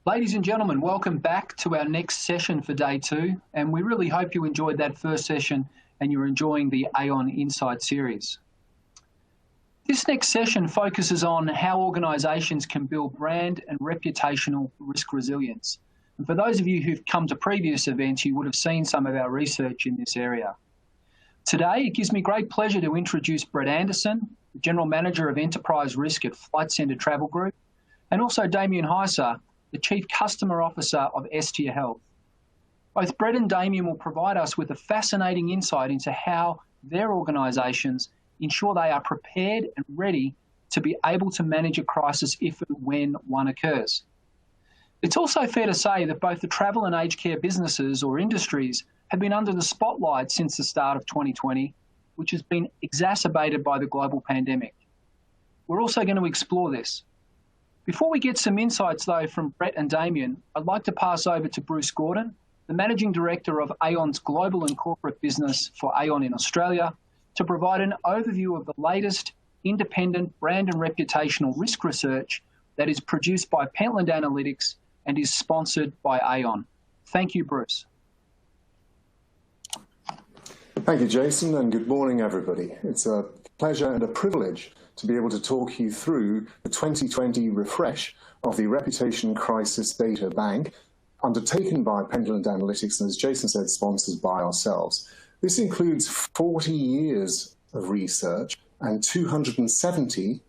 Ladies and gentlemen, welcome back to our next session for day 2, and we really hope you enjoyed that first session and you're enjoying the Aon Insight series. This next session focuses on how organisations can build brand and reputational risk resilience. And for those of you who've come to previous events, you would have seen some of our research in this area. Today, it gives me great pleasure to introduce Brett Anderson, the General Manager of Enterprise Risk at Flight Centre Travel Group, and also Damien Heiser, the Chief Customer Officer of Estia Health. Both Brett and Damien will provide us with a fascinating insight into how their organisations ensure they are prepared and ready to be able to manage a crisis if and when one occurs. It's also fair to say that both the travel and aged care businesses or industries have been under the spotlight since the start of 2020, which has been exacerbated by the global pandemic. We're also going to explore this. Before we get some insights, though, from Brett and Damien, I'd like to pass over to Bruce Gordon, the Managing Director of Aon's Global and Corporate Business for Aon in Australia, to provide an overview of the latest independent brand and reputational risk research that is produced by Pentland Analytics and is sponsored by Aon. Thank you, Bruce. Thank you, Jason, and good morning, everybody. It's a pleasure and a privilege to be able to talk you through the 2020 refresh of the Reputation Crisis Data Bank, undertaken by Pentland Analytics, and as Jason said, sponsored by ourselves. This includes 40 years of research and 270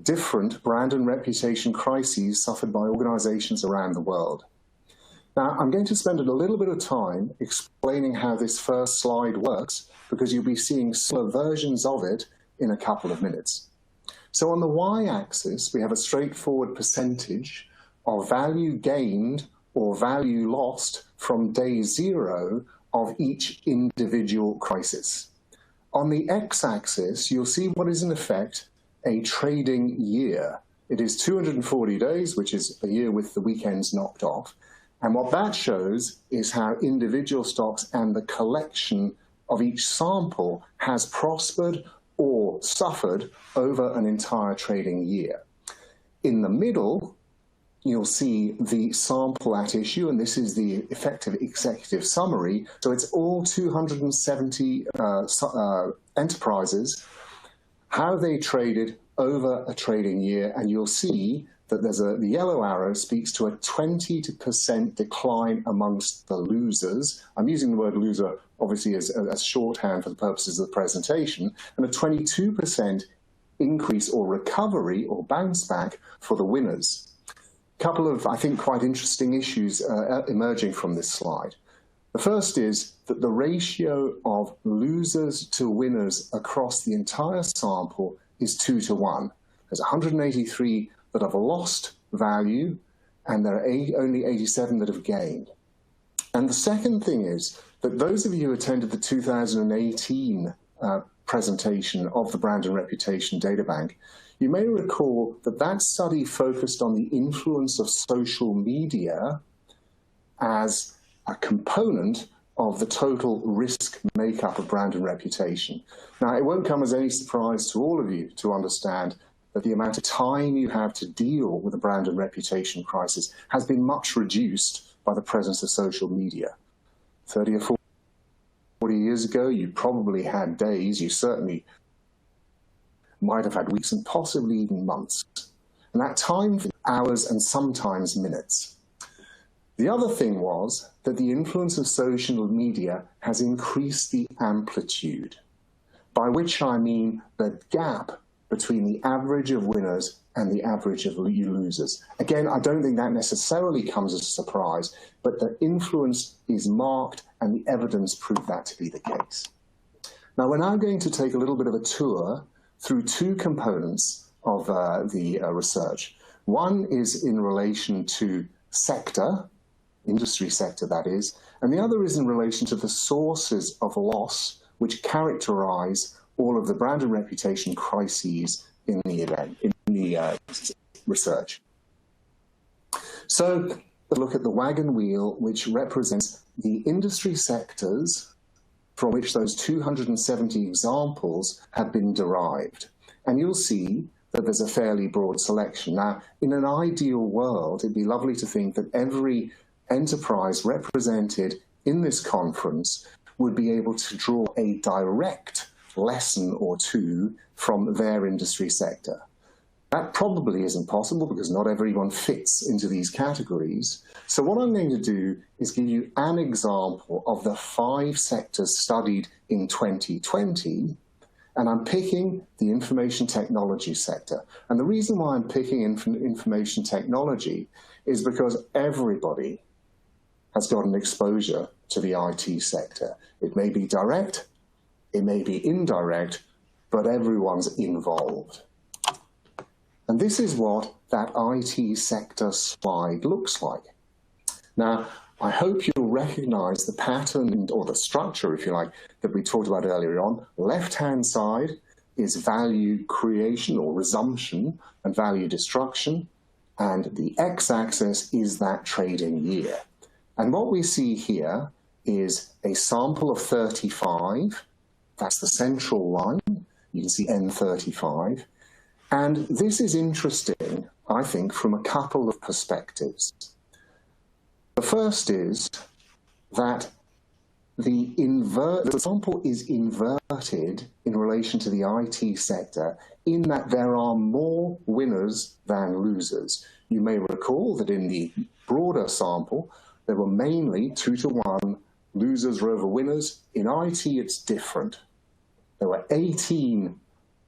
different brand and reputation crises suffered by organizations around the world. Now, I'm going to spend a little bit of time explaining how this first slide works, because you'll be seeing similar versions of it in a couple of minutes. So on the y-axis, we have a straightforward percentage of value gained or value lost from day 0 of each individual crisis. On the x-axis, you'll see what is in effect a trading year. It is 240 days, which is a year with the weekends knocked off. And what that shows is how individual stocks and the collection of each sample has prospered or suffered over an entire trading year. In the middle, you'll see the sample at issue, and this is the effective executive summary. So it's all 270 enterprises, how they traded over a trading year, and you'll see that the yellow arrow speaks to a 20% decline amongst the losers. I'm using the word loser obviously as shorthand for the purposes of the presentation, and a 22% increase or recovery or bounce back for the winners. A couple of, I think, quite interesting issues emerging from this slide. The first is that the ratio of losers to winners across the entire sample is 2 to 1. There's 183 that have lost value, and there are only 87 that have gained. And the second thing is that those of you who attended the 2018 presentation of the Brand and Reputation Data Bank, you may recall that that study focused on the influence of social media as a component of the total risk makeup of brand and reputation. Now, it won't come as any surprise to all of you to understand that the amount of time you have to deal with a brand and reputation crisis has been much reduced by the presence of social media. 30 or 40 years ago, you probably had days, you certainly might have had weeks and possibly even months. And that time for hours and sometimes minutes. The other thing was that the influence of social media has increased the amplitude, by which I mean the gap between the average of winners and the average of losers. Again, I don't think that necessarily comes as a surprise, but the influence is marked and the evidence proved that to be the case. Now, we're now going to take a little bit of a tour through two components of the research. One is in relation to sector, industry sector that is, and the other is in relation to the sources of loss which characterize all of the brand and reputation crises in the research. So look at the wagon wheel, which represents the industry sectors from which those 270 examples have been derived. And you'll see that there's a fairly broad selection. Now, in an ideal world, it'd be lovely to think that every enterprise represented in this conference would be able to draw a direct lesson or two from their industry sector. That probably isn't possible because not everyone fits into these categories. So what I'm going to do is give you an example of the 5 sectors studied in 2020, and I'm picking the information technology sector. And the reason why I'm picking information technology is because everybody has got an exposure to the IT sector. It may be direct, it may be indirect, but everyone's involved. And this is what that IT sector slide looks like. Now, I hope you'll recognize the pattern, or the structure, if you like, that we talked about earlier on. Left-hand side is value creation or resumption and value destruction, and the x-axis is that trading year. And what we see here is a sample of 35. That's the central line. You can see N35. And this is interesting, I think, from a couple of perspectives. The first is that the sample is inverted in relation to the IT sector in that there are more winners than losers. You may recall that in the broader sample, there were mainly 2-to-1 losers over winners. In IT, it's different. There were 18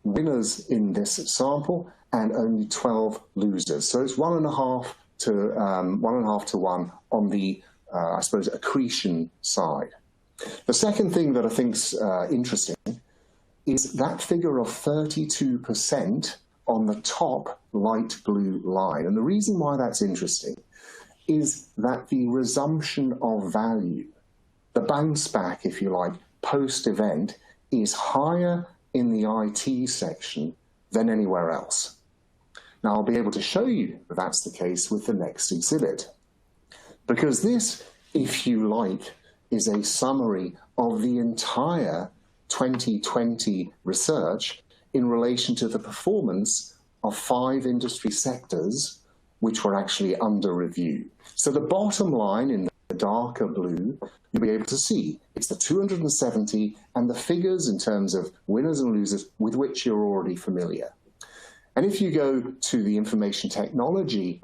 winners in this sample and only 12 losers. So it's 1.5 to 1 on the, I suppose, accretion side. The second thing that I think's interesting is that figure of 32% on the top light blue line. And the reason why that's interesting is that the resumption of value, the bounce back, if you like, post-event, is higher in the IT section than anywhere else. Now, I'll be able to show you that that's the case with the next exhibit, because this, if you like, is a summary of the entire 2020 research in relation to the performance of 5 industry sectors which were actually under review. So the bottom line in the darker blue, you'll be able to see it's the 270 and the figures in terms of winners and losers with which you're already familiar. And if you go to the information technology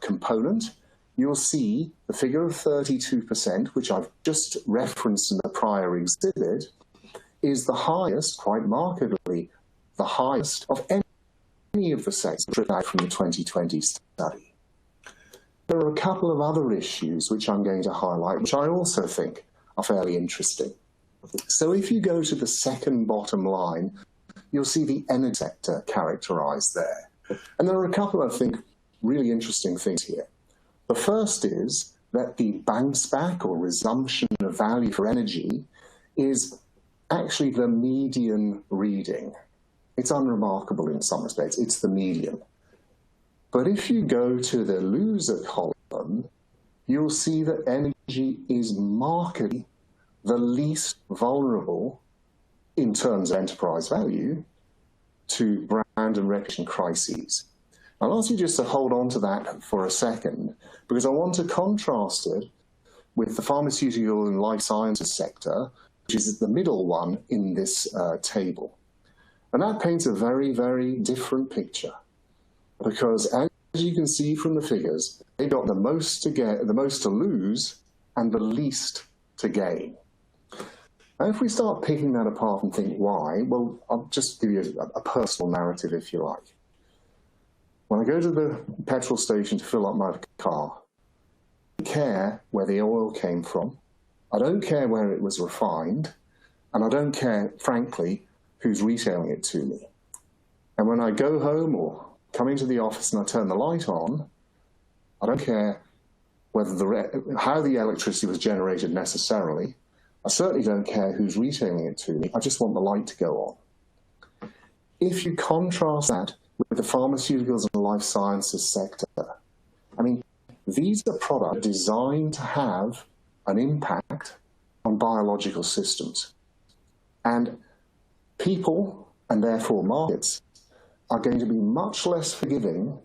component, you'll see the figure of 32%, which I've just referenced in the prior exhibit, is the highest, quite markedly, the highest of any of the sectors from the 2020 study. There are a couple of other issues which I'm going to highlight, which I also think are fairly interesting. So if you go to the second bottom line, you'll see the energy sector characterized there. And there are a couple, I think, really interesting things here. The first is that the bounce back or resumption of value for energy is actually the median reading. It's unremarkable in some respects. It's the median. But if you go to the loser column, you'll see that energy is markedly the least vulnerable in terms of enterprise value to brand and reputation crises. I'll ask you just to hold on to that for a second, because I want to contrast it with the pharmaceutical and life sciences sector, which is the middle one in this table. And that paints a very, very different picture, because as you can see from the figures, they got the most to get, the most to lose, and the least to gain. And if we start picking that apart and think why, well, I'll just give you a personal narrative, if you like. When I go to the petrol station to fill up my car, I don't care where the oil came from, I don't care where it was refined, and I don't care, frankly, who's retailing it to me. And when I go home or come into the office and I turn the light on, I don't care whether how the electricity was generated necessarily. I certainly don't care who's retailing it to me. I just want the light to go on. If you contrast that with the pharmaceuticals and life sciences sector, I mean, these are products designed to have an impact on biological systems. And people, and therefore markets, are going to be much less forgiving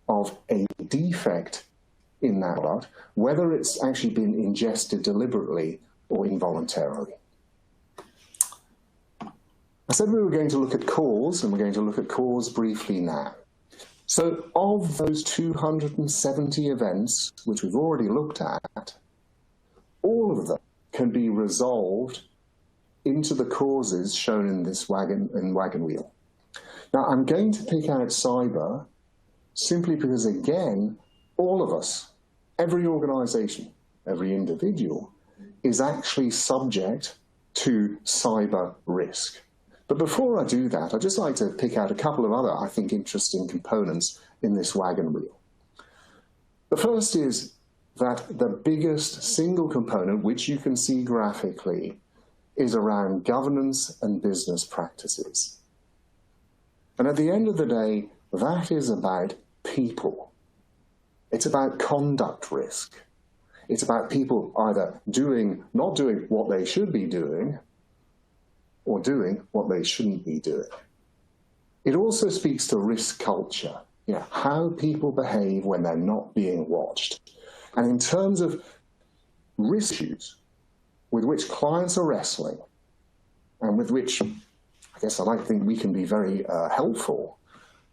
of a defect in that product, whether it's actually been ingested deliberately or involuntarily. I said we were going to look at cause, and we're going to look at cause briefly now. So of those 270 events, which we've already looked at, all of them can be resolved into the causes shown in this wagon wheel. Now, I'm going to pick out cyber simply because, again, all of us, every organization, every individual, is actually subject to cyber risk. But before I do that, I'd just like to pick out a couple of other, I think, interesting components in this wagon wheel. The first is that the biggest single component, which you can see graphically, is around governance and business practices. And at the end of the day, that is about people. It's about conduct risk. It's about people either not doing what they should be doing, or doing what they shouldn't be doing. It also speaks to risk culture, how people behave when they're not being watched. And in terms of risk issues with which clients are wrestling, and with which I guess I like to think we can be very helpful,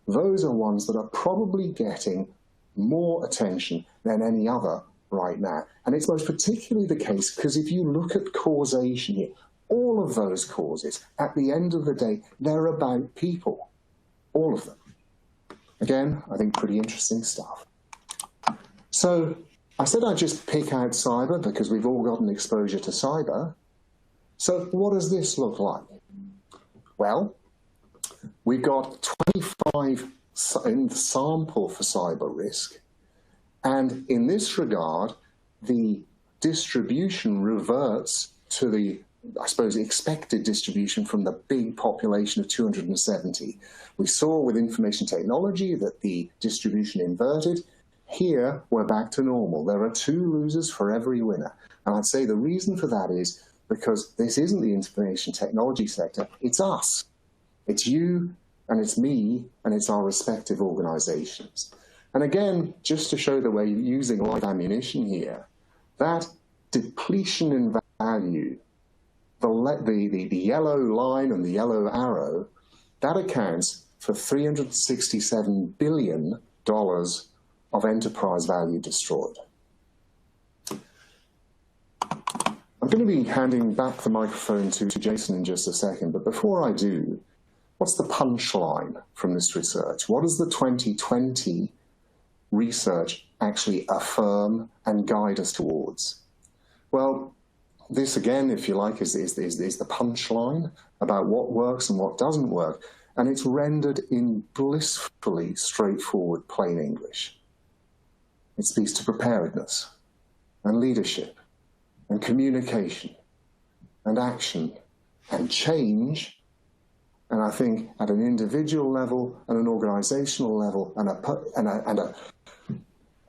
those are ones that are probably getting more attention than any other right now. And it's most particularly the case because if you look at causation here, all of those causes, at the end of the day, they're about people. All of them. Again, I think pretty interesting stuff. So I said I'd just pick out cyber because we've all gotten exposure to cyber. So what does this look like? Well, we've got 25 in the sample for cyber risk. And in this regard, the distribution reverts to the, I suppose, expected distribution from the big population of 270. We saw with information technology that the distribution inverted. Here, we're back to normal. There are 2 losers for every winner. And I'd say the reason for that is because this isn't the information technology sector, it's us. It's you, and it's me, and it's our respective organizations. And again, just to show that we're using live ammunition here, that depletion in value, the yellow line and the yellow arrow, that accounts for $367 billion of enterprise value destroyed. I'm going to be handing back the microphone to Jason in just a second, but before I do, what's the punchline from this research? What does the 2020 research actually affirm and guide us towards? Well, this again, if you like, is the punchline about what works and what doesn't work, and it's rendered in blissfully straightforward plain English. It speaks to preparedness and leadership and communication and action and change. And I think at an individual level and an organizational level and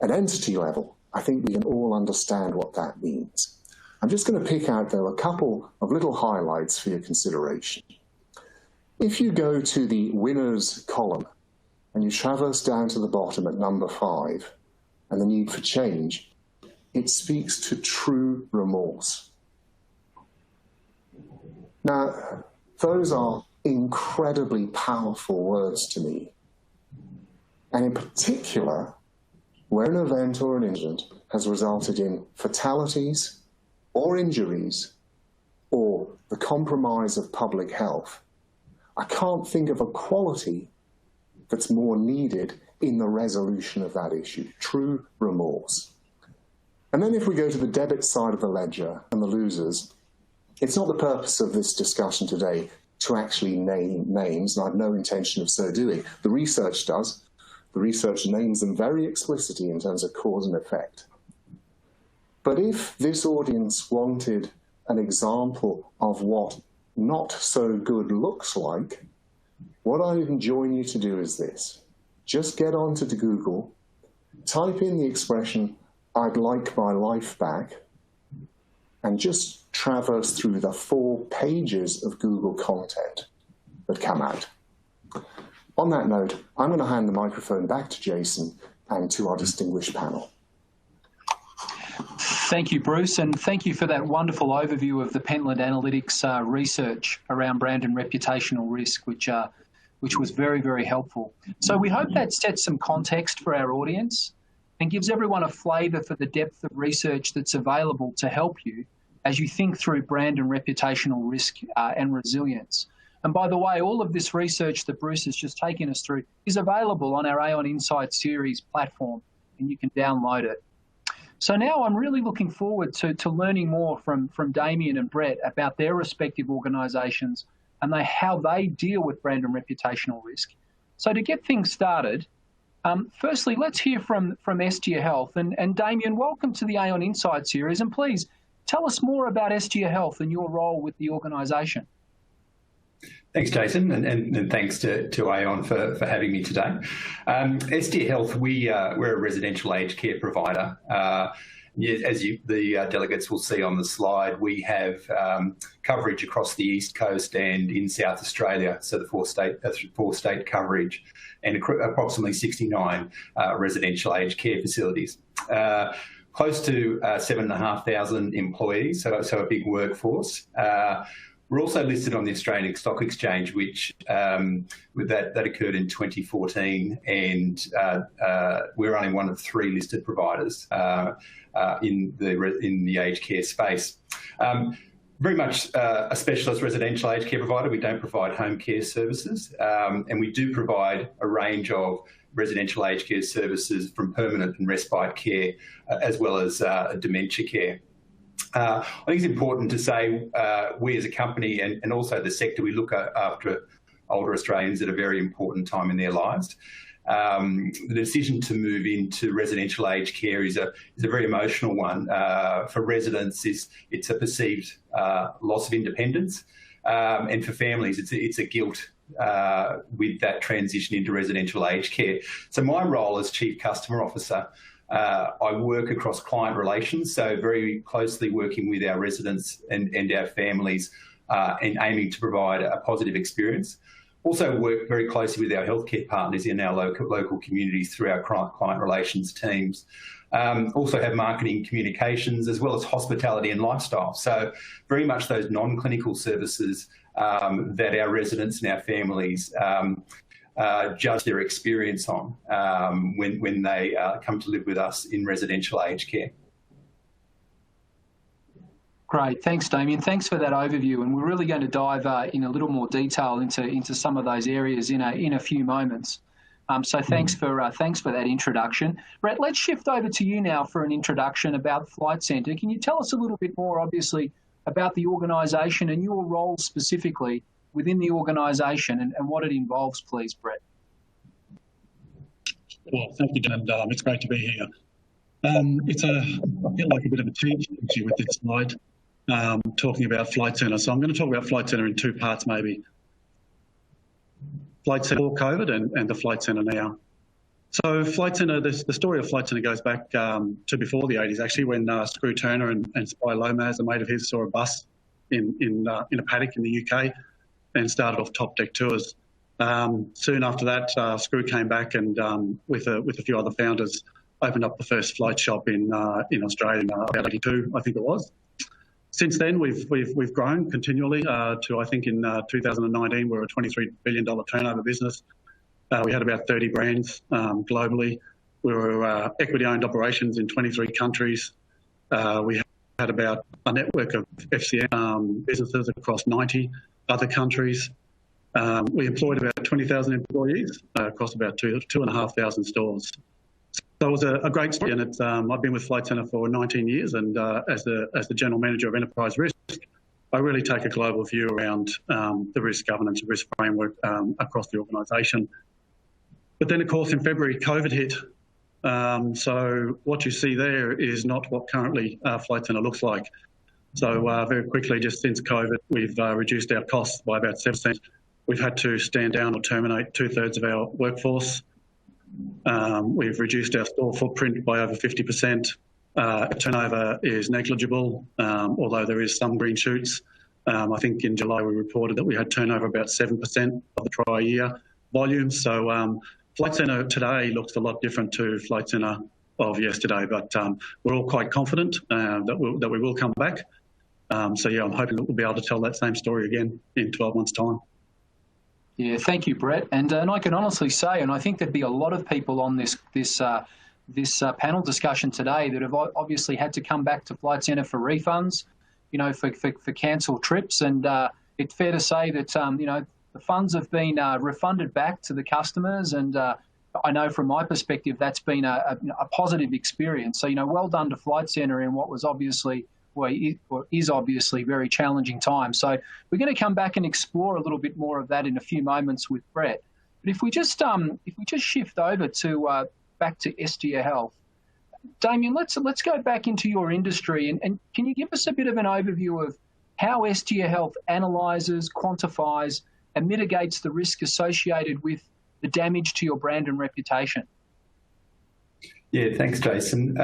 an entity level, I think we can all understand what that means. I'm just going to pick out, though, a couple of little highlights for your consideration. If you go to the winners column and you traverse down to the bottom at number 5 and the need for change, it speaks to true remorse. Now, those are incredibly powerful words to me. And in particular, where an event or an incident has resulted in fatalities or injuries or the compromise of public health, I can't think of a quality that's more needed in the resolution of that issue, true remorse. And then if we go to the debit side of the ledger and the losers, it's not the purpose of this discussion today to actually name names, and I have no intention of so doing. The research does. The research names them very explicitly in terms of cause and effect. But if this audience wanted an example of what not so good looks like, what I enjoin you to do is this. Just get onto Google, type in the expression, "I'd like my life back," and just traverse through the 4 pages of Google content that come out. On that note, I'm going to hand the microphone back to Jason and to our distinguished panel. Thank you, Bruce, and thank you for that wonderful overview of the Pentland Analytics research around brand and reputational risk, which was very, very helpful. So we hope that sets some context for our audience and gives everyone a flavour for the depth of research that's available to help you as you think through brand and reputational risk and resilience. And by the way, all of this research that Bruce has just taken us through is available on our Aon Insight series platform, and you can download it. So now I'm really looking forward to learning more from Damien and Brett about their respective organisations and how they deal with brand and reputational risk. So to get things started, firstly, let's hear from Estia Health. And Damien, welcome to the Aon Insight series. And please tell us more about Estia Health and your role with the organisation. Thanks, Jason, and thanks to Aon for having me today. Estia Health, we're a residential aged care provider. As the delegates will see on the slide, we have coverage across the East Coast and in South Australia, so the four-state coverage, and approximately 69 residential aged care facilities. Close to 7,500 employees, so a big workforce. We're also listed on the Australian Stock Exchange, which that occurred in 2014, and we're only one of 3 listed providers in the aged care space. Very much a specialist residential aged care provider. We don't provide home care services, and we do provide a range of residential aged care services from permanent and respite care, as well as dementia care. I think it's important to say we as a company and also the sector, we look after older Australians at a very important time in their lives. The decision to move into residential aged care is a very emotional one. For residents, it's a perceived loss of independence, and for families, it's a guilt with that transition into residential aged care. So my role as Chief Customer Officer, I work across client relations, so very closely working with our residents and our families and aiming to provide a positive experience. Also work very closely with our healthcare partners in our local communities through our client relations teams. Also have marketing communications as well as hospitality and lifestyle. So very much those non-clinical services that our residents and our families judge their experience on when they come to live with us in residential aged care. Great, thanks, Damien. Thanks for that overview, and we're really going to dive in a little more detail into some of those areas in a few moments. So thanks for that introduction. Brett, let's shift over to you now for an introduction about Flight Centre. Can you tell us a little bit more, obviously, about the organisation and your role specifically within the organisation and what it involves, please, Brett? Well, thank you, Dan, and it's great to be here. It's I feel like a bit of a teach with this slide, talking about Flight Centre. So I'm going to talk about Flight Centre in 2 parts, maybe. Flight Centre before COVID and the Flight Centre now. So Flight Centre, the story of Flight Centre goes back to before the 80s, actually, when Screw Turner and Spy Lomas, a mate of his, saw a bus in a paddock in the UK and started off top deck tours. Soon after that, Screw came back and with a few other founders opened up the first flight shop in Australia in about 82, I think it was. Since then, we've grown continually to, I think, in 2019 we're a $23 billion turnover business. We had about 30 brands globally. We were equity-owned operations in 23 countries. We had about a network of FCM businesses across 90 other countries. We employed about 20,000 employees across about 2,500 stores. So it was a great story, and it's, I've been with Flight Centre for 19 years, and as the General Manager of Enterprise Risk, I really take a global view around the risk governance and risk framework across the organisation. But then, of course, in February, COVID hit. So what you see there is not what currently Flight Centre looks like. So very quickly, just since COVID, we've reduced our costs by about 7%. We've had to stand down or terminate 2/3 of our workforce. We've reduced our store footprint by over 50%. Turnover is negligible, although there is some green shoots. I think in July we reported that we had turnover about 7% of the prior year, volumes. So Flight Centre today looks a lot different to Flight Centre of yesterday, but we're all quite confident that we will come back. So yeah, I'm hoping that we'll be able to tell that same story again in 12 months' time. Yeah, thank you, Brett. And I can honestly say, and I think there'd be a lot of people on this panel discussion today that have obviously had to come back to Flight Centre for refunds, you know, for cancelled trips. And it's fair to say that, you know, the funds have been refunded back to the customers. And I know from my perspective, that's been a positive experience. So, you know, well done to Flight Centre in what was obviously, is obviously very challenging time. So we're going to come back and explore a little bit more of that in a few moments with Brett. But if we just shift over to back to Estia Health, Damien, let's go back into your industry and can you give us a bit of an overview of how Estia Health analyses, quantifies, and mitigates the risk associated with the damage to your brand and reputation? Yeah, thanks, Jason.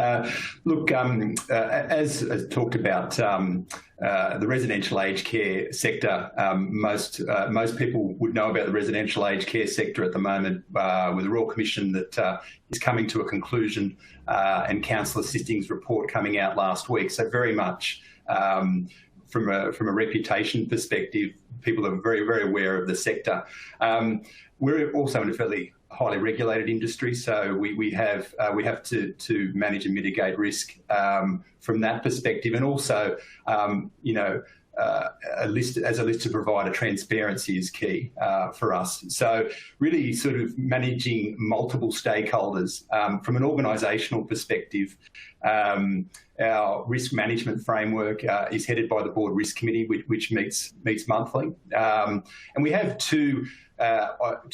Look, as talked about, the residential aged care sector, most people would know about the residential aged care sector at the moment with the Royal Commission that is coming to a conclusion and Council Assisting's report coming out last week. So very much from a reputation perspective, people are very, very aware of the sector. We're also in a fairly highly regulated industry, so we have to manage and mitigate risk from that perspective, and also you know, a listed provider, transparency is key for us. So really sort of managing multiple stakeholders from an organisational perspective. Our risk management framework is headed by the Board Risk Committee, which meets monthly, and we have two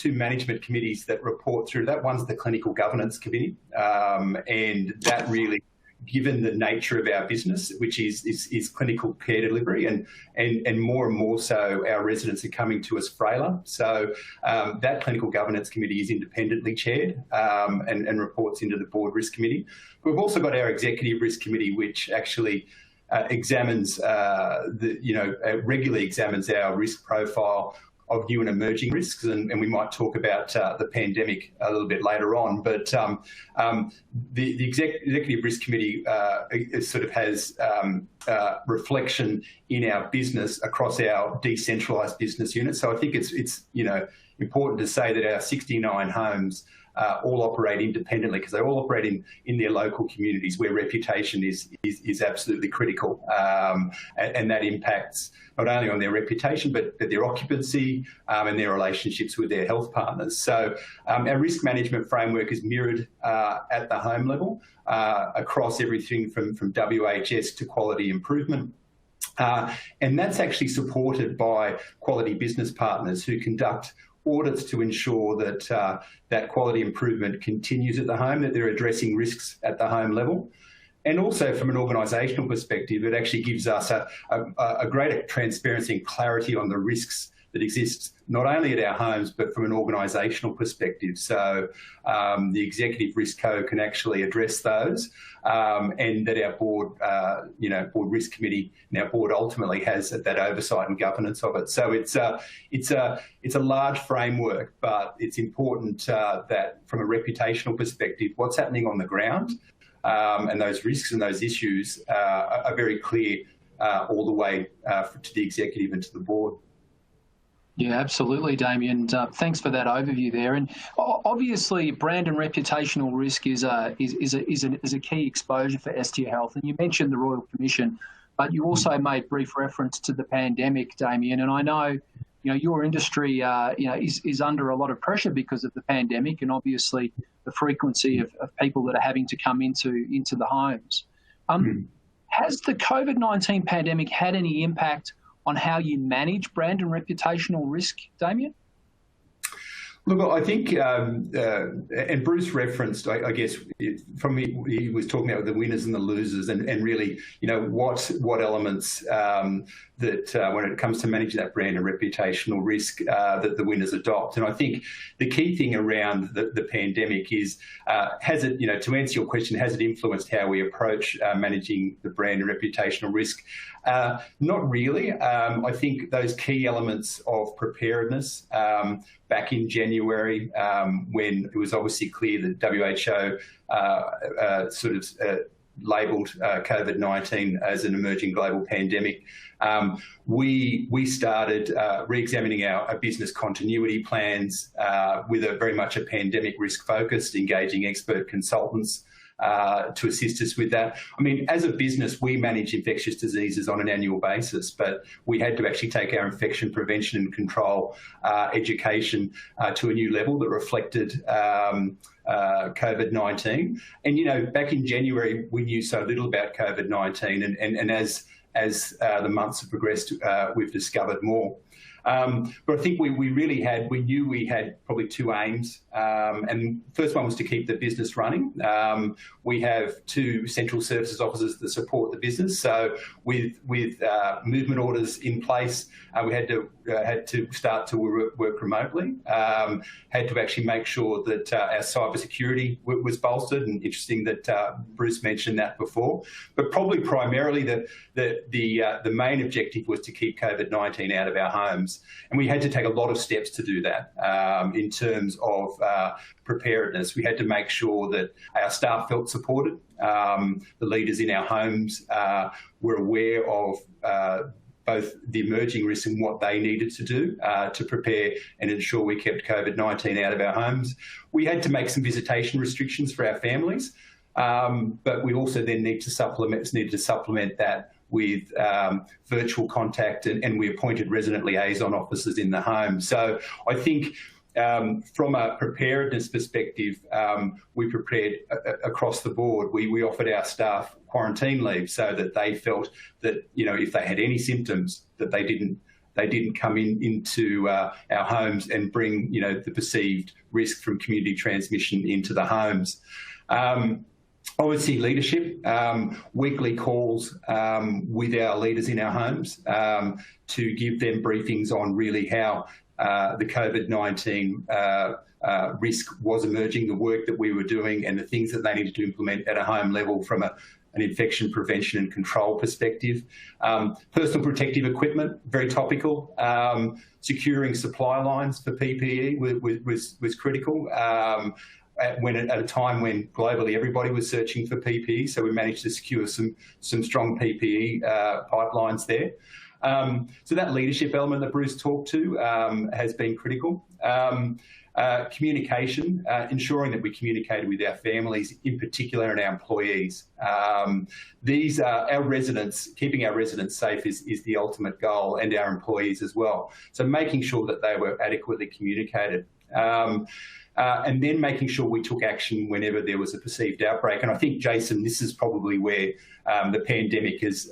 management committees that report through that. One's the Clinical Governance Committee, and that really, given the nature of our business, which is clinical care delivery, and more so our residents are coming to us frailer. So that Clinical Governance Committee is independently chaired and reports into the Board Risk Committee. We've also got our Executive Risk Committee, which actually examines, regularly examines our risk profile of new and emerging risks, and we might talk about the pandemic a little bit later on. But the Executive Risk Committee sort of has reflection in our business across our decentralised business units. So I think it's you know, important to say that our 69 homes all operate independently because they all operate in their local communities where reputation is absolutely critical, and that impacts not only on their reputation but their occupancy and their relationships with their health partners. So our risk management framework is mirrored at the home level across everything from WHS to quality improvement. And that's actually supported by quality business partners who conduct audits to ensure that that quality improvement continues at the home, that they're addressing risks at the home level. And also from an organisational perspective, it actually gives us a greater transparency and clarity on the risks that exist not only at our homes but from an organisational perspective. So the Executive Risk Code can actually address those, and that our board, Board Risk Committee, and our board ultimately has that oversight and governance of it. So it's a large framework, but it's important that from a reputational perspective, what's happening on the ground and those risks and those issues are very clear all the way to the executive and to the board. Yeah, absolutely, Damien. Thanks for that overview there. And obviously, brand and reputational risk is a key exposure for Estia Health. And you mentioned the Royal Commission, but you also made brief reference to the pandemic, Damien. And I know, your industry, is under a lot of pressure because of the pandemic, and obviously the frequency of people that are having to come into the homes. Has the COVID-19 pandemic had any impact on how you manage brand and reputational risk, Damien? Look, I think, and Bruce referenced, I guess, he was talking about the winners and the losers, and really, what elements that when it comes to managing that brand and reputational risk that the winners adopt. And I think the key thing around the pandemic is, has it, to answer your question, has it influenced how we approach managing the brand and reputational risk? Not really. I think those key elements of preparedness, back in January, when it was obviously clear that WHO labelled COVID-19 as an emerging global pandemic, we started re-examining our business continuity plans with very much a pandemic risk focus, engaging expert consultants to assist us with that. I mean, as a business, we manage infectious diseases on an annual basis, but we had to actually take our infection prevention and control education to a new level that reflected COVID-19. And, you know, back in January, we knew so little about COVID-19, and as the months have progressed, we've discovered more. But I think we knew we had probably two aims. And the first one was to keep the business running. We have two central services officers that support the business. So with movement orders in place, we had to start to work remotely. Had to actually make sure that our cybersecurity was bolstered. And interesting that Bruce mentioned that before. But probably primarily the main objective was to keep COVID-19 out of our homes. And we had to take a lot of steps to do that in terms of preparedness. We had to make sure that our staff felt supported. The leaders in our homes were aware of both the emerging risks and what they needed to do to prepare and ensure we kept COVID-19 out of our homes. We had to make some visitation restrictions for our families, but we also then needed to supplement that with virtual contact, and we appointed resident liaison officers in the home. So I think from a preparedness perspective, we prepared across the board. We offered our staff quarantine leave so that they felt that, you know, if they had any symptoms, that they didn't come into our homes and bring, you know, the perceived risk from community transmission into the homes. Obviously, leadership, weekly calls with our leaders in our homes to give them briefings on really how the COVID-19 risk was emerging, the work that we were doing, and the things that they needed to implement at a home level from an infection prevention and control perspective. Personal protective equipment, very topical. Securing supply lines for PPE was critical. At a time when globally everybody was searching for PPE, so we managed to secure some strong PPE pipelines there. So that leadership element that Bruce talked to has been critical. Communication, ensuring that we communicated with our families, in particular, and our employees. These are our residents. Keeping our residents safe is the ultimate goal, and our employees as well. So making sure that they were adequately communicated. And then making sure we took action whenever there was a perceived outbreak. And I think, Jason, this is probably where the pandemic is,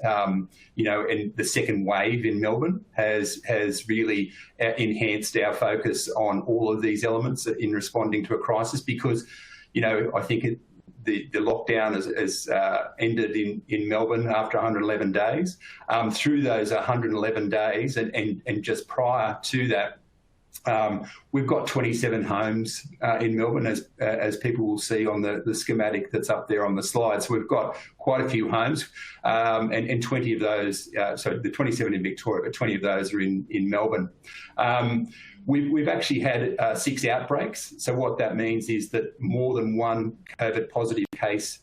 you know, and the second wave in Melbourne has really enhanced our focus on all of these elements in responding to a crisis, because, you know, I think the lockdown has ended in Melbourne after 111 days. Through those 111 days and just prior to that, we've got 27 homes in Melbourne, as people will see on the schematic that's up there on the slide. So we've got quite a few homes, and 20 of those, so the 27 in Victoria, but 20 of those are in Melbourne. We've actually had 6 outbreaks. So what that means is that more than one COVID positive case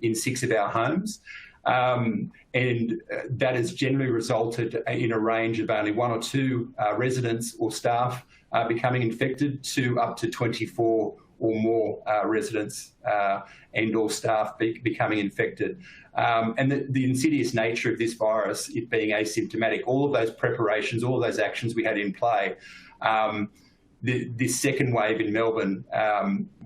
in 6 of our homes. And that has generally resulted in a range of only 1 or 2 residents or staff becoming infected to up to 24 or more residents and or staff becoming infected. And the insidious nature of this virus, it being asymptomatic, all of those preparations, all of those actions we had in play, this second wave in Melbourne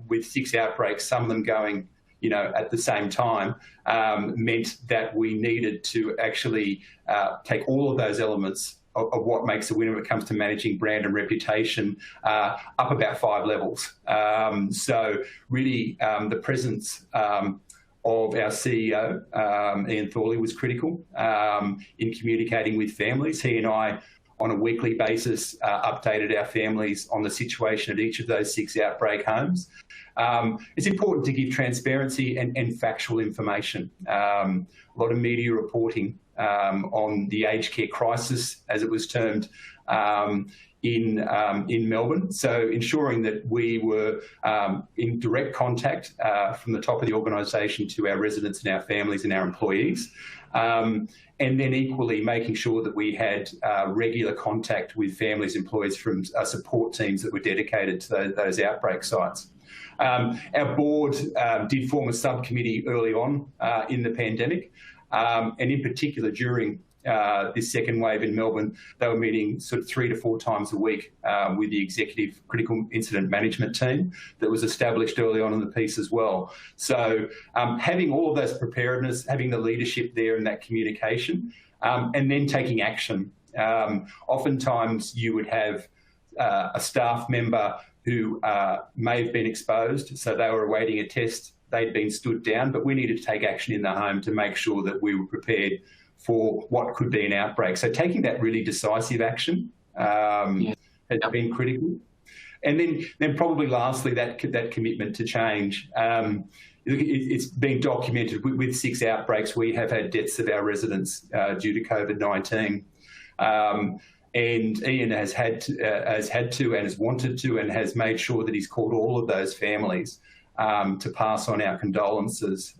with 6 outbreaks, some of them going, you know, at the same time, meant that we needed to actually take all of those elements of what makes a winner when it comes to managing brand and reputation up about 5 levels. So really the presence of our CEO, Ian Thorley, was critical in communicating with families. He and I, on a weekly basis, updated our families on the situation at each of those 6 outbreak homes. It's important to give transparency and factual information. A lot of media reporting on the aged care crisis, as it was termed, in Melbourne. So ensuring that we were in direct contact from the top of the organisation to our residents and our families and our employees. And then equally making sure that we had regular contact with families, employees from support teams that were dedicated to those outbreak sites. Our board did form a subcommittee early on in the pandemic, and in particular during this second wave in Melbourne, they were meeting sort of 3 to 4 times a week with the executive critical incident management team that was established early on in the piece as well. So having all of those preparedness, having the leadership there and that communication, and then taking action. Oftentimes you would have a staff member who may have been exposed, so they were awaiting a test, they'd been stood down, but we needed to take action in the home to make sure that we were prepared for what could be an outbreak. So taking that really decisive action has been critical. And then probably lastly, that commitment to change. It's been documented with 6 outbreaks. We have had deaths of our residents due to COVID-19. And Ian has had to and has wanted to and has made sure that he's called all of those families to pass on our condolences.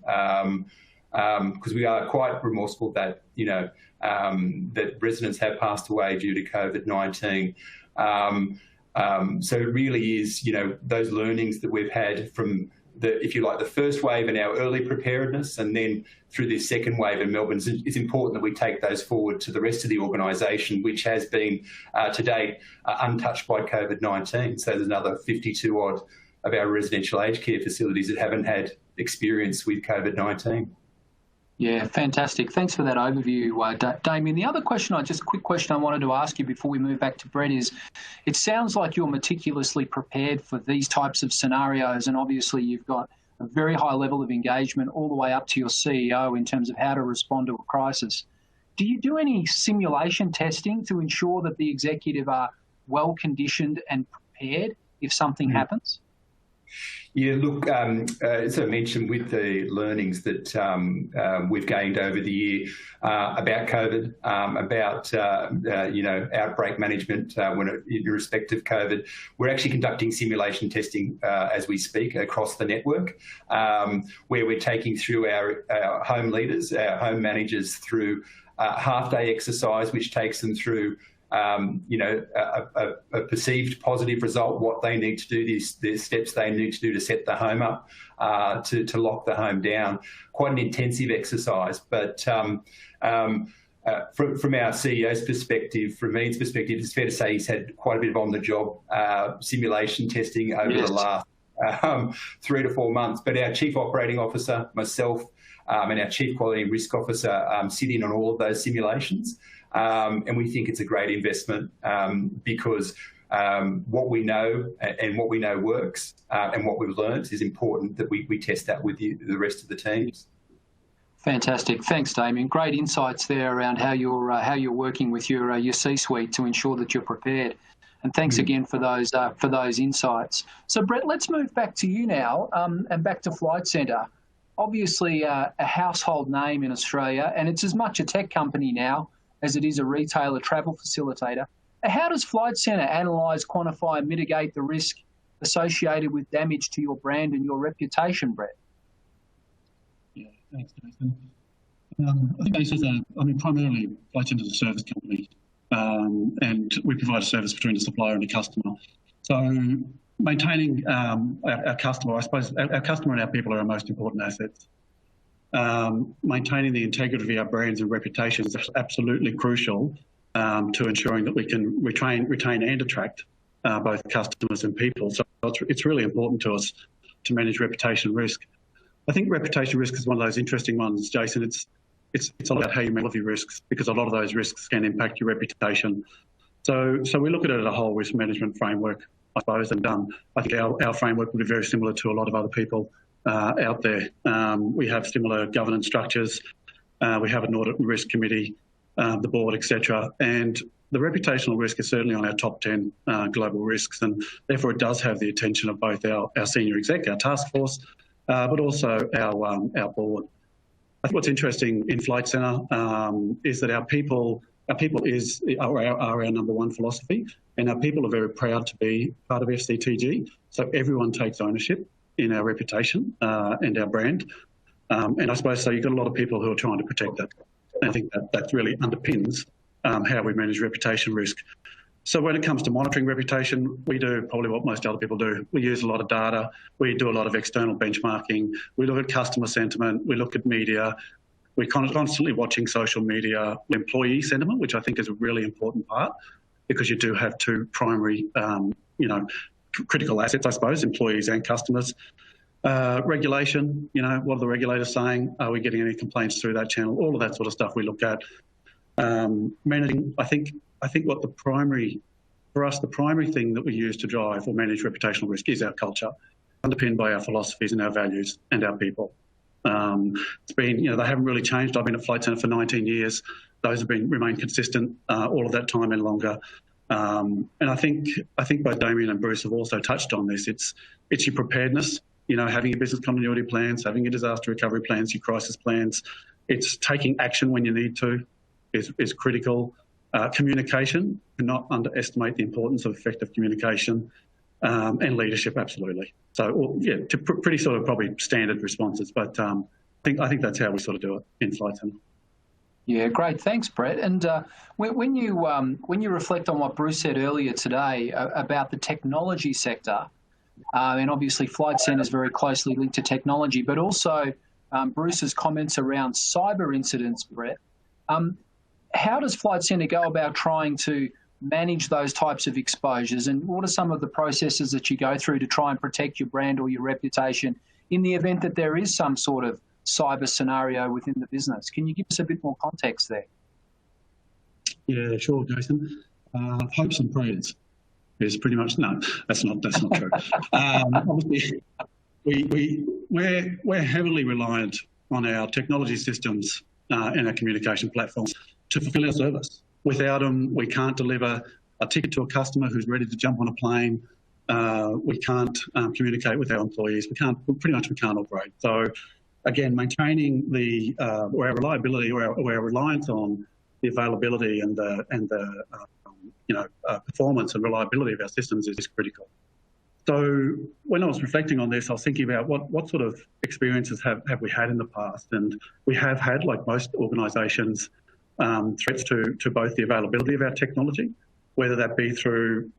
Because we are quite remorseful that, that residents have passed away due to COVID-19. So it really is, those learnings that we've had from if you like, the first wave and our early preparedness, and then through this second wave in Melbourne, it's important that we take those forward to the rest of the organisation, which has been, to date, untouched by COVID-19. So there's another 52 odd of our residential aged care facilities that haven't had experience with COVID-19. Yeah, fantastic. Thanks for that overview, Damien. The other question, quick question I wanted to ask you before we move back to Brett is, it sounds like you're meticulously prepared for these types of scenarios, and obviously you've got a very high level of engagement all the way up to your CEO in terms of how to respond to a crisis. Do you do any simulation testing to ensure that the executive are well conditioned and prepared if something happens? Yeah, look, as I mentioned, with the learnings that we've gained over the year about COVID, about outbreak management in respect of COVID, we're actually conducting simulation testing as we speak across the network, where we're taking through our home leaders, our home managers through a half-day exercise, which takes them through a perceived positive result, what they need to do, the steps they need to do to set the home up, to lock the home down. Quite an intensive exercise, but from our CEO's perspective, from Ian's perspective, it's fair to say he's had quite a bit of on-the-job simulation testing over the last 3 to 4 months. But our Chief Operating Officer, myself, and our Chief Quality and Risk Officer sit in on all of those simulations. And we think it's a great investment because what we know and what we know works and what we've learned is important that we test that with the rest of the teams. Fantastic. Thanks, Damien. Great insights there around how you're working with your C-suite to ensure that you're prepared. And thanks again for those insights. So, Brett, let's move back to you now and back to Flight Centre. Obviously, a household name in Australia, and it's as much a tech company now as it is a retailer travel facilitator. How does Flight Centre analyse, quantify and mitigate the risk associated with damage to your brand and your reputation, Brett? Yeah, thanks, Nathan. I think this is primarily Flight Centre is a service company, and we provide a service between the supplier and the customer. So maintaining our customer, I suppose our customer and our people are our most important assets. Maintaining the integrity of our brands and reputation is absolutely crucial to ensuring that we can retain and attract both customers and people. So it's really important to us to manage reputation risk. I think reputation risk is one of those interesting ones, Jason. It's a lot about how you manage your risks, because a lot of those risks can impact your reputation. So we look at it as a whole risk management framework, I suppose, and I think our framework would be very similar to a lot of other people out there. We have similar governance structures. We have an audit and risk committee, the board, etc. And the reputational risk is certainly on our top 10 global risks, and therefore it does have the attention of both our senior exec, our task force, but also our board. I think what's interesting in Flight Centre is that our people our people are our number one philosophy, and our people are very proud to be part of FCTG. So everyone takes ownership in our reputation and our brand. And I suppose so you've got a lot of people who are trying to protect that. And I think that really underpins how we manage reputation risk. So when it comes to monitoring reputation, we do probably what most other people do. We use a lot of data. We do a lot of external benchmarking. We look at customer sentiment. We look at media. We're constantly watching social media, employee sentiment, which I think is a really important part, because you do have two primary, critical assets, I suppose, employees and customers. Regulation, what are the regulators saying? Are we getting any complaints through that channel? All of that sort of stuff we look at. Managing, I think what the primary thing that we use to drive or manage reputational risk is our culture, underpinned by our philosophies and our values and our people. It's been, they haven't really changed. I've been at Flight Centre for 19 years. Those have remained consistent all of that time and longer. And I think both Damien and Bruce have also touched on this. It's your preparedness, having your business continuity plans, having your disaster recovery plans, your crisis plans. It's taking action when you need to is critical. Communication, do not underestimate the importance of effective communication, and leadership, absolutely. So, pretty sort of probably standard responses, but I think that's how we sort of do it in Flight Centre. Yeah, great. Thanks, Brett. And when you reflect on what Bruce said earlier today about the technology sector, and obviously Flight Centre is very closely linked to technology, but also Bruce's comments around cyber incidents, Brett. How does Flight Centre go about trying to manage those types of exposures, and what are some of the processes that you go through to try and protect your brand or your reputation in the event that there is some sort of cyber scenario within the business? Can you give us a bit more context there? Yeah, sure, Jason. Hopes and prayers is pretty much no. That's not true. Obviously, we're heavily reliant on our technology systems and our communication platforms to fulfil our service. Without them, we can't deliver a ticket to a customer who's ready to jump on a plane. We can't communicate with our employees. We can't operate. So, again, maintaining our reliability or our reliance on the availability and the performance and reliability of our systems is critical. So when I was reflecting on this, I was thinking about what sort of experiences have we had in the past, and we have had, like most organisations, threats to both the availability of our technology, whether that be through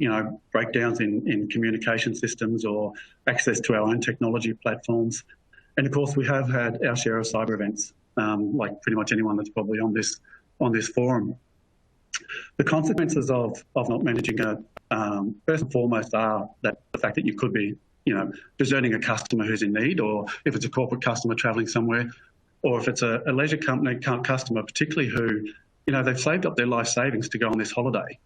breakdowns in communication systems or access to our own technology platforms. And of course, we have had our share of cyber events, like pretty much anyone that's probably on this forum. The consequences of not managing first and foremost are that the fact that you could be deserting a customer who's in need, or if it's a corporate customer travelling somewhere, or if it's a leisure company customer, particularly who, they've saved up their life savings to go on this holiday.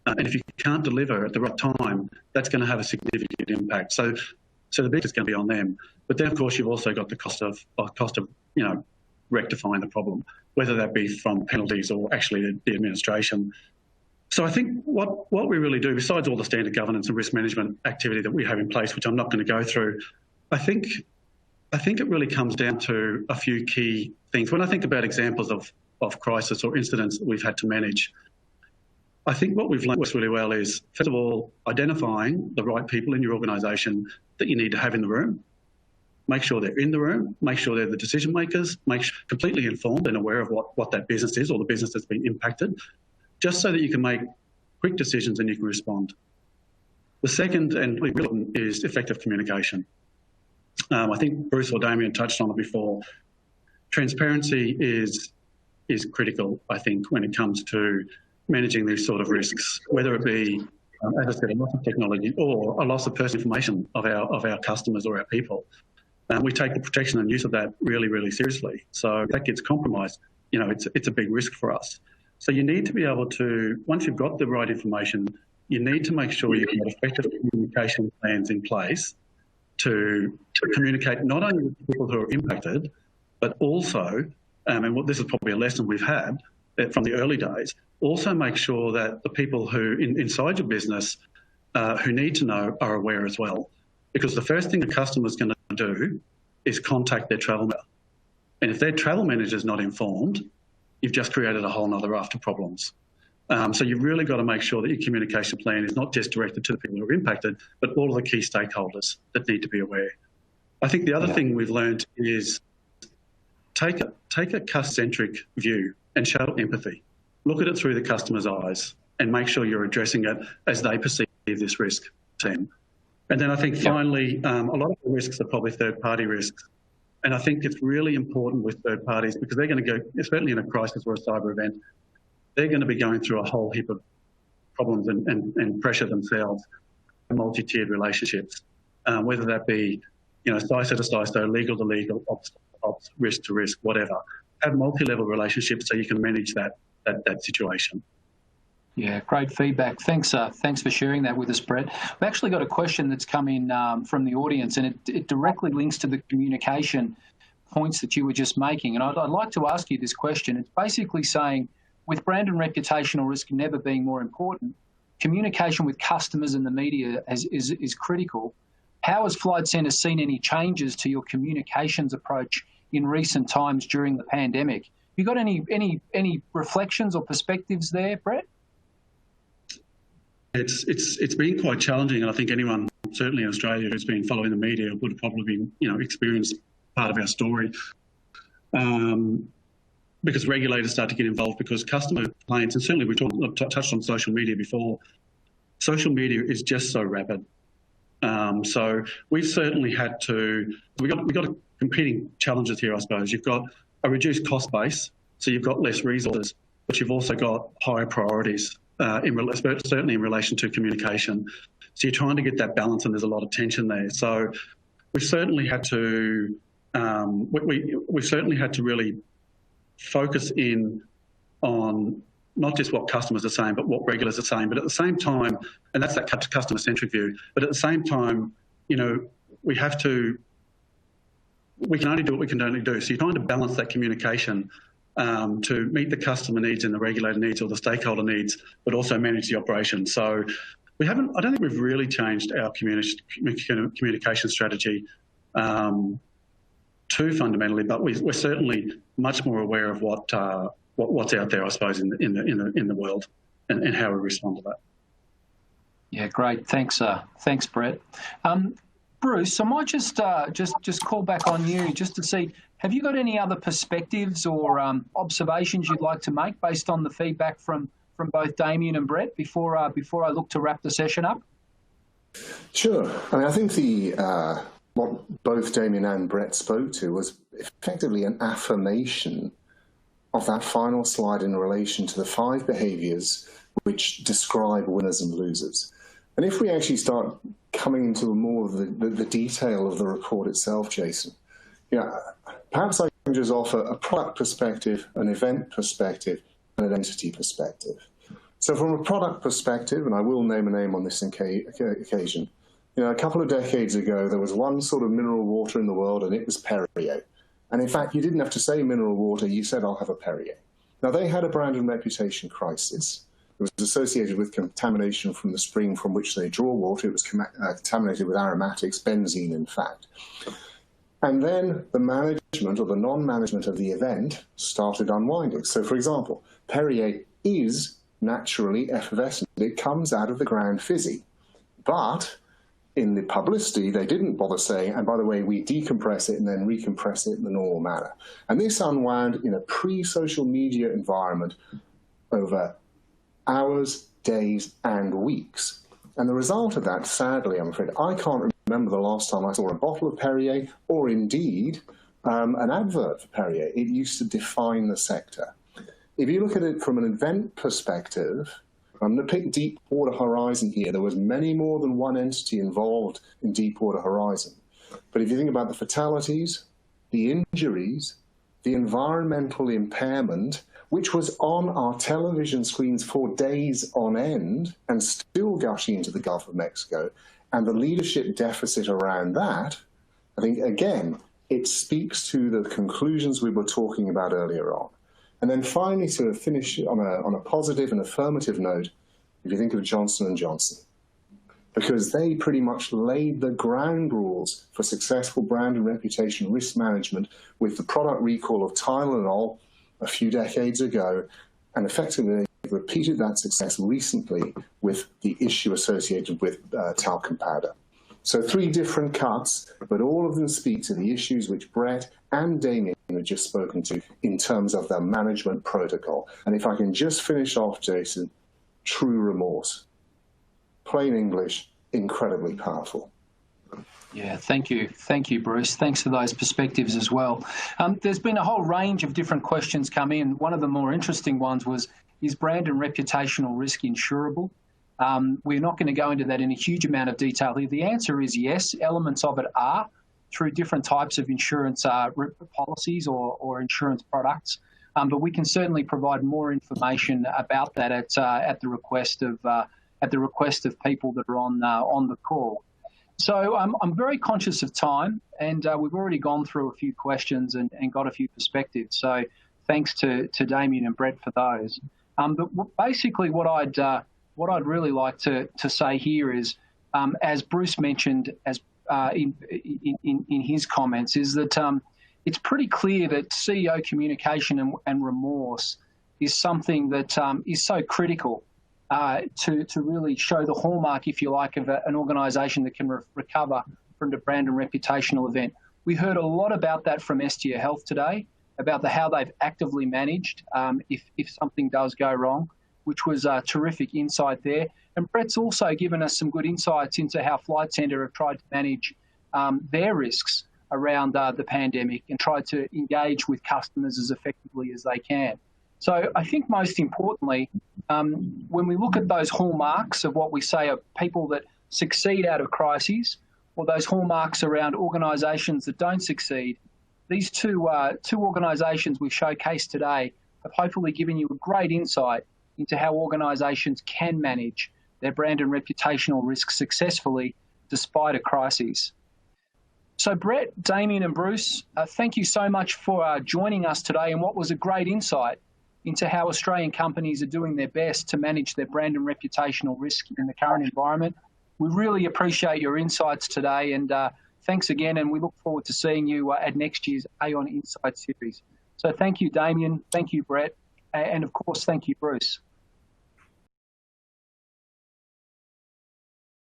And if you can't deliver at the right time, that's going to have a significant impact. So the big is going to be on them. But then, of course, you've also got the cost of rectifying the problem, whether that be from penalties or actually the administration. So I think what we really do, besides all the standard governance and risk management activity that we have in place, which I'm not going to go through, I think it really comes down to a few key things. When I think about examples of crisis or incidents that we've had to manage, I think what we've learned really well is, first of all, identifying the right people in your organisation that you need to have in the room. Make sure they're in the room, make sure they're the decision makers, completely informed and aware of what that business is or the business that's been impacted, just so that you can make quick decisions and you can respond. The second and really important is effective communication. I think Bruce or Damien touched on it before. Transparency is critical, I think, when it comes to managing these sort of risks, whether it be, as I said, a loss of technology or a loss of personal information of our customers or our people. We take the protection and use of that really, really seriously. So if that gets compromised, it's a big risk for us. So you need to be able to, once you've got the right information, you need to make sure you've got effective communication plans in place to communicate not only with people who are impacted, but also, and this is probably a lesson we've had from the early days, also make sure that the people who inside your business who need to know are aware as well. Because the first thing a customer's going to do is contact their travel manager. And if their travel manager is not informed, you've just created a whole nother raft of problems. So you've really got to make sure that your communication plan is not just directed to the people who are impacted, but all of the key stakeholders that need to be aware. I think the other thing we've learned is take a customer-centric view and show empathy. Look at it through the customer's eyes and make sure you're addressing it as they perceive this risk team. And then I think finally, a lot of the risks are probably third-party risks. And I think it's really important with third parties because they're going to go, especially in a crisis or a cyber event, they're going to be going through a whole heap of problems and pressure themselves, multi-tiered relationships, whether that be, CISO to CISO, legal to legal, ops to ops, risk to risk, whatever. Have multi-level relationships so you can manage that situation. Yeah, great feedback. Thanks for sharing that with us, Brett. We've actually got a question that's come in from the audience, and it directly links to the communication points that you were just making. And I'd like to ask you this question. It's basically saying, with brand and reputational risk never being more important, communication with customers and the media is critical. How has Flight Centre seen any changes to your communications approach in recent times during the pandemic? You got any reflections or perspectives there, Brett? It's been quite challenging, and I think anyone, certainly in Australia, who's been following the media would have probably experienced part of our story. Because regulators start to get involved because customer complaints, and certainly we touched on social media before. Social media is just so rapid. So we've certainly had to. We got competing challenges here, I suppose. You've got a reduced cost base, so you've got less resources, but you've also got higher priorities. Certainly in relation to communication. So you're trying to get that balance, and there's a lot of tension there. So we've certainly had to we've certainly had to really focus in on not just what customers are saying, but what regulators are saying. But at the same time, and that's that customer-centric view. But at the same time, we can only do what we can only do. So you're trying to balance that communication to meet the customer needs and the regulator needs or the stakeholder needs, but also manage the operation. So I don't think we've really changed our communication strategy too fundamentally, but we're certainly much more aware of what's out there, I suppose, in the world and how we respond to that. Yeah, great. Thanks, Brett. Bruce, I might just call back on you just to see, have you got any other perspectives or observations you'd like to make based on the feedback from both Damien and Brett before I look to wrap the session up? Sure. I think what both Damien and Brett spoke to was effectively an affirmation of that final slide in relation to the 5 behaviours which describe winners and losers. And if we actually start coming into more of the detail of the report itself, Jason, perhaps I can just offer a product perspective, an event perspective, and an entity perspective. So from a product perspective, and I will name a name on this occasion, a couple of decades ago, there was one sort of mineral water in the world, and it was Perrier. And in fact, you didn't have to say mineral water, you said, I'll have a Perrier. Now, they had a brand and reputation crisis. It was associated with contamination from the spring from which they draw water. It was contaminated with aromatics, benzene, in fact. And then the management or the non-management of the event started unwinding. So, for example, Perrier is naturally effervescent. It comes out of the ground fizzy. But in the publicity, they didn't bother saying, and by the way, we decompress it and then recompress it in the normal manner. And this unwound in a pre-social media environment over hours, days, and weeks. And the result of that, sadly, I'm afraid, I can't remember the last time I saw a bottle of Perrier or indeed an advert for Perrier. It used to define the sector. If you look at it from an event perspective, I'm going to pick Deepwater Horizon here. There was many more than one entity involved in Deepwater Horizon. But if you think about the fatalities, the injuries, the environmental impairment, which was on our television screens for days on end and still gushing into the Gulf of Mexico, and the leadership deficit around that, I think, again, it speaks to the conclusions we were talking about earlier on. And then finally, to finish on a positive and affirmative note, if you think of Johnson & Johnson, because they pretty much laid the ground rules for successful brand and reputation risk management with the product recall of Tylenol a few decades ago, and effectively repeated that success recently with the issue associated with talcum powder. So 3 different cuts, but all of them speak to the issues which Brett and Damien have just spoken to in terms of the management protocol. And if I can just finish off, Jason, true remorse. Plain English, incredibly powerful. Yeah, thank you. Thank you, Bruce. Thanks for those perspectives as well. There's been a whole range of different questions come in. One of the more interesting ones was, is brand and reputational risk insurable? We're not going to go into that in a huge amount of detail here. The answer is yes. Elements of it are through different types of insurance policies or insurance products. But we can certainly provide more information about that at the request of people that are on the call. So I'm very conscious of time, and we've already gone through a few questions and got a few perspectives. So thanks to Damien and Brett for those. But basically, what I'd really like to say here is, as Bruce mentioned, in his comments, is that it's pretty clear that CEO communication and remorse is something that is so critical to really show the hallmark, if you like, of an organisation that can recover from the brand and reputational event. We heard a lot about that from Estia Health today, about how they've actively managed if something does go wrong, which was a terrific insight there. And Brett's also given us some good insights into how Flight Centre have tried to manage their risks around the pandemic and tried to engage with customers as effectively as they can. So I think most importantly, when we look at those hallmarks of what we say are people that succeed out of crises, or those hallmarks around organisations that don't succeed, these two organisations we've showcased today have hopefully given you a great insight into how organisations can manage their brand and reputational risks successfully despite a crisis. So Brett, Damien and Bruce, thank you so much for joining us today and what was a great insight into how Australian companies are doing their best to manage their brand and reputational risk in the current environment. We really appreciate your insights today, and thanks again, and we look forward to seeing you at next year's Aon Insight series. So thank you, Damien, thank you, Brett, and of course, thank you, Bruce.